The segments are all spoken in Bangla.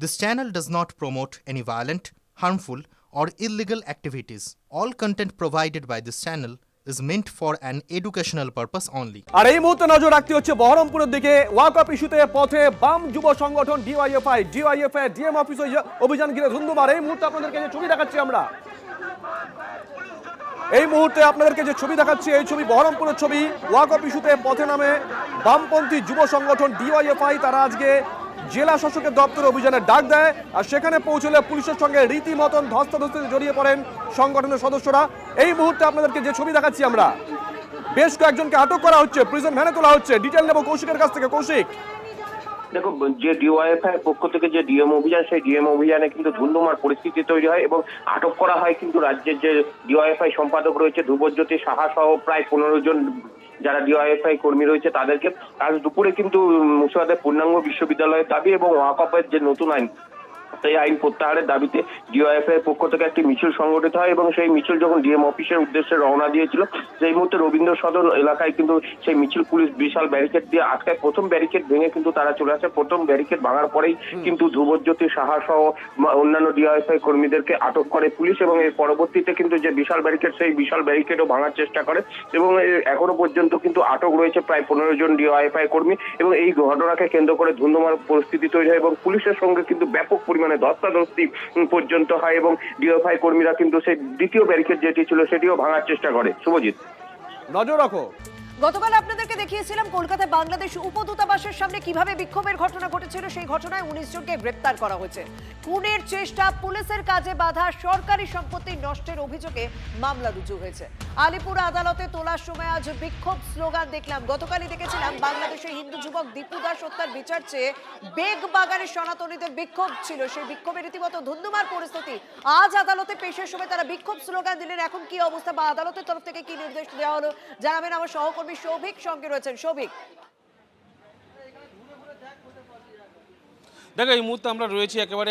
This channel does not promote any violent, harmful, or illegal activities. All content provided by this channel is meant for an educational purpose only. আর এই মুহূর্তে নজর রাখতে হচ্ছে বহরমপুরের দিকে। ওয়াকআপ ইস্যুতে পথে বাম যুব সংগঠন ডিওয়াইএফআই ডিএম অফিসে অভিযান ঘিরে ধুন্ধুমার। এই মুহূর্তে আপনাদেরকে যে ছবি দেখাচ্ছি আমরা, এই ছবি বহরমপুরের ছবি। ওয়াকআপ ইস্যুতে পথে নামে বামপন্থী যুব সংগঠন ডিওয়াইএফআই। তারা আজকে জেলা শাসকের দপ্তরে অভিযানের ডাক দেয়, আর সেখানে পৌঁছলে পুলিশের সঙ্গে রীতিমতন ধস্তাধস্তিতে জড়িয়ে পড়েন সংগঠনের সদস্যরা। এই মুহূর্তে আপনাদেরকে যে ছবি দেখাচ্ছি আমরা, বেশ কয়েকজনকে আটক করা হচ্ছে, প্রিজন ভ্যানে তোলা হচ্ছে। ডিটেইল নেব কৌশিকের কাছ থেকে। কৌশিক, দেখো, যে ডিওয়াইএফআই পক্ষ থেকে যে ডিএম অভিযান, সেই ডিএম অভিযানে কিন্তু ধুন্ধুমার পরিস্থিতি তৈরি হয় এবং আটক করা হয় কিন্তু রাজ্যের যে ডিওয়াইএফআই সম্পাদক রয়েছে ধ্রুবজ্যোতি সাহা সহ প্রায় 15 জন যারা ডিওয়াইএফআই কর্মী রয়েছে তাদেরকে। আজ দুপুরে কিন্তু মুর্শিদাবাদের পূর্ণাঙ্গ বিশ্ববিদ্যালয়ের দাবি এবং ওয়াকফের যে নতুন আইন, সেই আইন প্রত্যাহারের দাবিতে ডিওয়াইএফআই এর পক্ষ থেকে একটি মিছিল সংগঠিত হয় এবং সেই মিছিল যখন ডিএম অফিসের উদ্দেশ্যে রওনা দিয়েছিল, সেই মুহূর্তে রবীন্দ্র সদন এলাকায় কিন্তু সেই মিছিল পুলিশ বিশাল ব্যারিকেড দিয়ে আটকায়। প্রথম ব্যারিকেড ভেঙে কিন্তু তারা চলে আসে। প্রথম ব্যারিকেড ভাঙার পরেই কিন্তু ধ্রুবজ্যোতি সাহা সহ অন্যান্য ডিওয়াইএফআই কর্মীদেরকে আটক করে পুলিশ এবং এর পরবর্তীতে কিন্তু যে বিশাল ব্যারিকেড, সেই বিশাল ব্যারিকেডও ভাঙার চেষ্টা করে এবং এখনো পর্যন্ত কিন্তু আটক রয়েছে প্রায় 15 জন ডিওয়াইএফআই কর্মী। এবং এই ঘটনাকে কেন্দ্র করে ধুন্ধুমার পরিস্থিতি তৈরি হয় এবং পুলিশের সঙ্গে কিন্তু ব্যাপক পরিমাণে ধস্তাধস্তি পর্যন্ত হয় এবং ডিওএফআই কর্মীরা কিন্তু সেই দ্বিতীয় ব্যারিকেড যেটি ছিল সেটিও ভাঙার চেষ্টা করে। শুভজিৎ, নজর রাখো। গতকাল আপনাদেরকে দেখিয়েছিলাম কলকাতায় বাংলাদেশ উপদূতাবাসের সামনে কিভাবে বিক্ষোভের ঘটনা ঘটেছিল। সেই ঘটনায় 19 জনকে গ্রেপ্তার করা হয়েছে। খুনের চেষ্টা, পুলিশের কাজে বাধা, সরকারি সম্পত্তি নষ্টের অভিযোগে মামলা রুজু হয়েছে। আলিপুর আদালতে তোলার সময় আজ বিক্ষোভ স্লোগান দেখলাম। গতকালই দেখেছিলাম বাংলাদেশের হিন্দু যুবক দীপু দাস হত্যার বিচার চেয়ে বেগবাগানের সনাতনীদের বিক্ষোভ ছিল। সেই বিক্ষোভের রীতিমতো ধুন্ধুমার পরিস্থিতি। আজ আদালতে পেশের সময় তারা বিক্ষোভ স্লোগান দিলেন। এখন কি অবস্থা বা আদালতের তরফ থেকে কি নির্দেশ দেওয়া হলো জানাবেন আমার সহকর্মী সৌভিক সঙ্গে রয়েছেন। সৌভিক, দেখো, এই মুহূর্তে আমরা রয়েছি একেবারে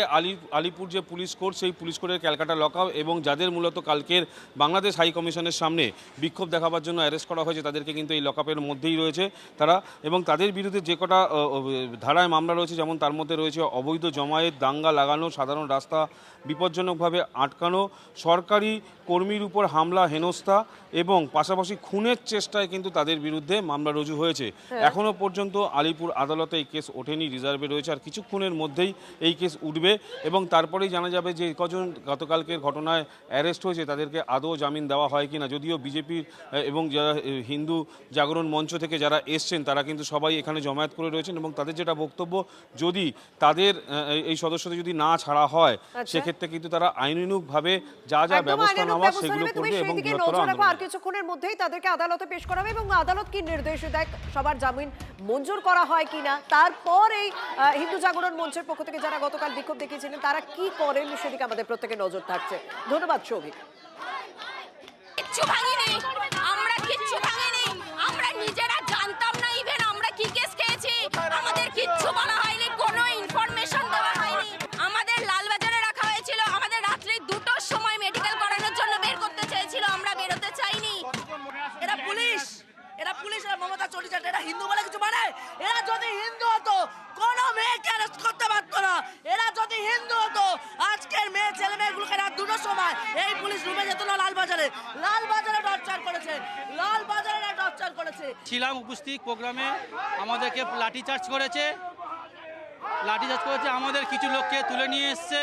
আলিপুর যে পুলিশ কোর্ট, সেই পুলিশ কোর্টের ক্যালকাটা লকআপ এবং যাদের মূলত কালকের বাংলাদেশ হাই কমিশনের সামনে বিক্ষোভ দেখাবার জন্য অ্যারেস্ট করা হয়েছে, তাদেরকে কিন্তু এই লকআপের মধ্যেই রয়েছে তারা। এবং তাদের বিরুদ্ধে যে কটা ধারায় মামলা রয়েছে, যেমন তার মধ্যে রয়েছে অবৈধ জমায়েত, দাঙ্গা লাগানো, সাধারণ রাস্তা বিপজ্জনকভাবে আটকানো, সরকারি কর্মীর উপর হামলা হেনস্থা এবং পাশাপাশি খুনের চেষ্টায় কিন্তু তাদের বিরুদ্ধে মামলা রুজু হয়েছে। এখনও পর্যন্ত আলিপুর আদালতে এই কেস ওঠেনি, রিজার্ভে রয়েছে। আর কিছুক্ষণের মধ্যেই এই কেস উঠবে এবং তারপরেই জানা যাবে যে কজন গতকালকের ঘটনায় অ্যারেস্ট হয়েছে তাদেরকে আদৌ জামিন দেওয়া হয় কিনা। যদিও বিজেপির এবং যারা হিন্দু জাগরণ মঞ্চ থেকে যারা এসছেন তারা কিন্তু সবাই এখানে জমায়েত করে রয়েছেন এবং তাদের যেটা বক্তব্য, যদি তাদের এই সদস্যদের যদি না ছাড়া হয় সেক্ষেত্রে কিন্তু তারা আইনানুগভাবে যা যা ব্যবস্থা নেওয়া সেগুলো করবে এবং আর কিছুক্ষণের মধ্যেই তাদেরকে আদালতে পেশ করা হবে এবং আদালত কি নির্দেশ দেয়, সবার জামিন মঞ্জুর করা হয় কিনা, তারপর এই হিন্দু জাগরণ মঞ্চের পক্ষ থেকে যারা গতকাল বিক্ষোভ দেখিয়েছিলেন তারা কি করেন সেদিকে আমাদের প্রত্যেকের নজর থাকছে। ধন্যবাদ সৌভিক। কিচ্ছু ভাঙিনি, আমরা কিচ্ছু ভাঙিনি, আমরা নিজেরা জানতাম না ইভেন আমরা কি কেস খেয়েছি, আমাদের কিচ্ছু বলা হয়নি, কোনো ইনফরমেশন দেওয়া হয়নি। আমাদের লালবাজারে রাখা হয়েছিল, আমাদের রাত্রি 2টোর সময় মেডিকেল করানোর জন্য বের করতে চেয়েছিল, আমরা বেরোতে চাইনি। এরা পুলিশ আর মমতা চরিচাট, এরা হিন্দু বলে কিছু মানে? এরা যদি হিন্দু হতো কোনো মেয়েকে অ্যারেস্ট করতে পারতো না। এরা যদি হিন্দু হতো আজকের মেয়ে ছেলে মেয়েগুলোকে রাত 2টোর সময় এই পুলিশ রুমে যেত না। লালবাজারে টর্চার করেছে। ছিলাম উপস্থিত প্রোগ্রামে, আমাদেরকে লাঠিচার্জ করেছে, আমাদের কিছু লোককে তুলে নিয়ে এসছে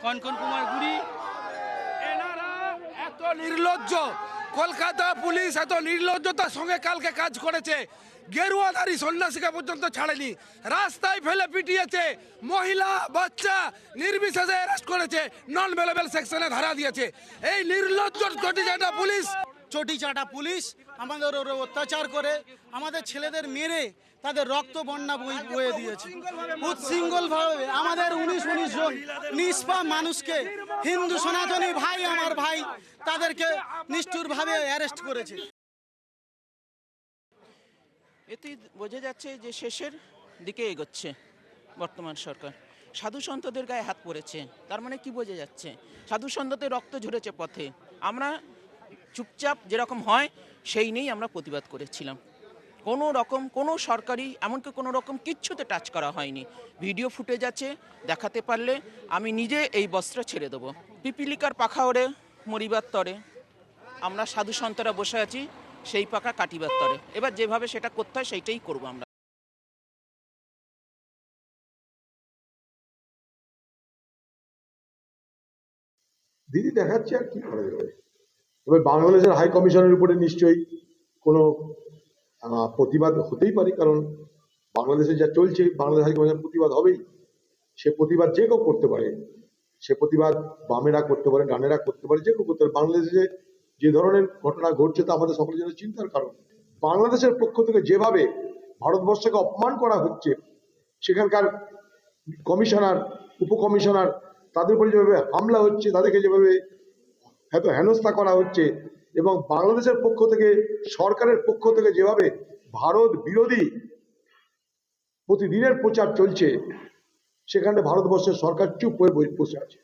কনকন কুমার গুড়ি। এনারা এত নির্লজ্জ, কলকাতা পুলিশ এত নির্লজ্জতার সঙ্গে কালকে কাজ করেছে। গেরুয়াধারী সন্ন্যাসীকে পর্যন্ত ছাড়েনি, রাস্তায় ফেলে পিটিয়েছে, মহিলা বাচ্চা নির্বিশেষে অ্যারেস্ট করেছে, নন অ্যাভেলেবল সেকশনে ধারা দিয়েছে। এই নির্লজ্জ চটিচাটা পুলিশ আমাদের অত্যাচার করে, আমাদের ছেলেদের মেরে তাদের রক্ত বন্যা বয়ে দিয়েছে উচ্ছৃঙ্খলভাবে। আমাদের 19 জন নিষ্পাপ মানুষকে, হিন্দু সনাতনী ভাই আমার ভাই, তাদেরকে নিষ্ঠুরভাবে অ্যারেস্ট করেছে। এতেই বোঝা যাচ্ছে যে শেষের দিকে এগোচ্ছে বর্তমান সরকার। সাধু সন্তদের গায়ে হাত পড়েছে, তার মানে কি বোঝা যাচ্ছে? সাধু সন্তদের রক্ত ঝরেছে পথে। আমরা চুপচাপ যেরকম হয় সেই নিয়েই আমরা প্রতিবাদ করেছিলাম। কোনো রকম কোনো সরকারি এমনকি কোনো রকম কিচ্ছুতে টাচ করা হয়নি। ভিডিও ফুটেজ আছে, দেখাতে পারলে আমি নিজে এই বস্ত্র ছেড়ে দেবো। পিপিলিকার পাখা ওড়ে মরিবার তরে, আমরা সাধু সন্তরা বসে আছি সেই পাখা কাটিবার তরে। এবার যেভাবে সেটা করতে হয় সেইটাই করবো আমরা। দিদি দেখাচ্ছে আর কি করা যাবে। এবার বাংলাদেশের হাই কমিশনের উপরে নিশ্চয়ই কোনো প্রতিবাদ হতেই পারে, কারণ বাংলাদেশে যা চলছে বাংলাদেশ হাই কমিশন প্রতিবাদ হবেই। সে প্রতিবাদ যে কেউ করতে পারে, সে প্রতিবাদ বামেরা করতে পারে, ডানেরা করতে পারে, যে কেউ করতে পারে। বাংলাদেশে যে ধরনের ঘটনা ঘটছে তা আমাদের সকলের জন্য চিন্তার কারণ। বাংলাদেশের পক্ষ থেকে যেভাবে ভারতবর্ষকে অপমান করা হচ্ছে, সেখানকার কমিশনার, উপকমিশনার, তাদের উপরে যেভাবে হামলা হচ্ছে, তাদেরকে যেভাবে এত হেনস্থা করা হচ্ছে, এবং বাংলাদেশের পক্ষ থেকে, সরকারের পক্ষ থেকে যেভাবে ভারত বিরোধী প্রতিদিনের প্রচার চলছে, সেখানে ভারতবর্ষের সরকার চুপ হয়ে বসে আছে।